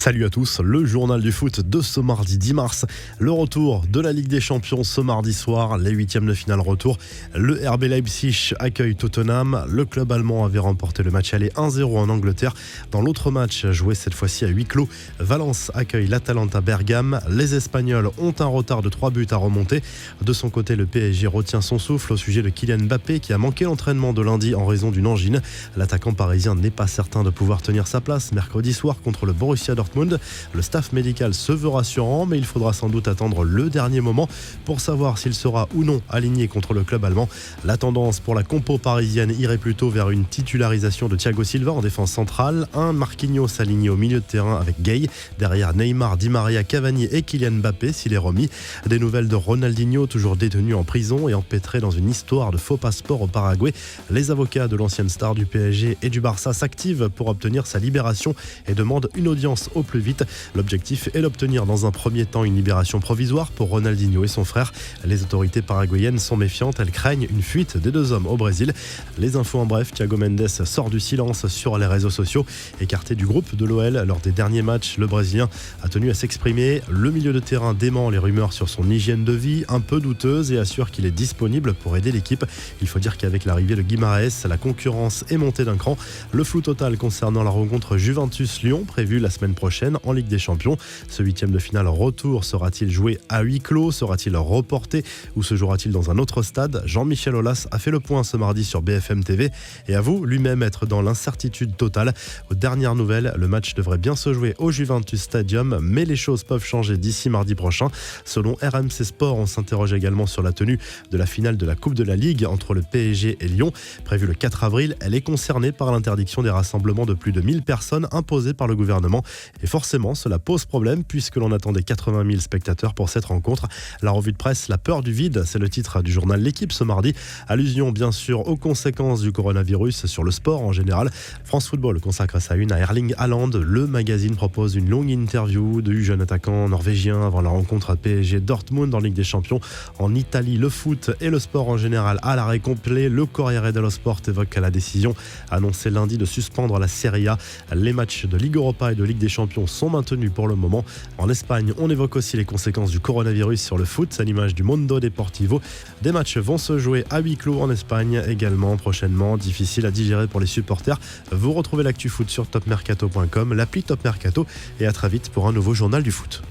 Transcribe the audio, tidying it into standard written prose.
Salut à tous, le journal du foot de ce mardi 10 mars. Le retour de la Ligue des Champions ce mardi soir, les huitièmes de finale retour. Le RB Leipzig accueille Tottenham. Le club allemand avait remporté le match aller 1-0 en Angleterre. Dans l'autre match, joué cette fois-ci à huis clos, Valence accueille l'Atalanta Bergame. Les Espagnols ont un retard de 3 buts à remonter. De son côté, le PSG retient son souffle au sujet de Kylian Mbappé qui a manqué l'entraînement de lundi en raison d'une angine. L'attaquant parisien n'est pas certain de pouvoir tenir sa place mercredi soir contre le Borussia Dortmund. Le staff médical se veut rassurant, mais il faudra sans doute attendre le dernier moment pour savoir s'il sera ou non aligné contre le club allemand. La tendance pour la compo parisienne irait plutôt vers une titularisation de Thiago Silva en défense centrale, un Marquinhos aligné au milieu de terrain avec Gay, derrière Neymar, Di Maria, Cavani et Kylian Mbappé s'il est remis. Des nouvelles de Ronaldinho, toujours détenu en prison et empêtré dans une histoire de faux passeport au Paraguay. Les avocats de l'ancienne star du PSG et du Barça s'activent pour obtenir sa libération et demandent une audience au plus vite. L'objectif est d'obtenir dans un premier temps une libération provisoire pour Ronaldinho et son frère. Les autorités paraguayennes sont méfiantes, elles craignent une fuite des deux hommes au Brésil. Les infos en bref, Thiago Mendes sort du silence sur les réseaux sociaux. Écarté du groupe de l'OL lors des derniers matchs, le Brésilien a tenu à s'exprimer. Le milieu de terrain dément les rumeurs sur son hygiène de vie, un peu douteuse, et assure qu'il est disponible pour aider l'équipe. Il faut dire qu'avec l'arrivée de Guimaraes, la concurrence est montée d'un cran. Le flou total concernant la rencontre Juventus-Lyon prévue la semaine prochaine en Ligue des Champions. Ce huitième de finale retour sera-t-il joué à huis clos? Sera-t-il reporté ou se jouera-t-il dans un autre stade? Jean-Michel Aulas a fait le point ce mardi sur BFM TV et avoue lui-même être dans l'incertitude totale. Aux dernières nouvelles, le match devrait bien se jouer au Juventus Stadium, mais les choses peuvent changer d'ici mardi prochain. Selon RMC Sport, on s'interroge également sur la tenue de la finale de la Coupe de la Ligue entre le PSG et Lyon. Prévue le 4 avril, elle est concernée par l'interdiction des rassemblements de plus de 1000 personnes imposée par le gouvernement. Et forcément, cela pose problème puisque l'on attendait 80 000 spectateurs pour cette rencontre. La revue de presse, la peur du vide, c'est le titre du journal L'Équipe ce mardi. Allusion bien sûr aux conséquences du coronavirus sur le sport en général. France Football consacre sa une à Erling Haaland. Le magazine propose une longue interview du jeune attaquant norvégien avant la rencontre à PSG Dortmund en Ligue des Champions. En Italie, le foot et le sport en général à l'arrêt complet. Le Corriere dello Sport évoque la décision annoncée lundi de suspendre la Serie A. Les matchs de Ligue Europa et de Ligue des Champions sont maintenus pour le moment. En Espagne, on évoque aussi les conséquences du coronavirus sur le foot, à l'image du Mundo Deportivo. Des matchs vont se jouer à huis clos en Espagne également prochainement, difficile à digérer pour les supporters. Vous retrouvez l'actu foot sur topmercato.com, l'appli Top Mercato, et à très vite pour un nouveau journal du foot.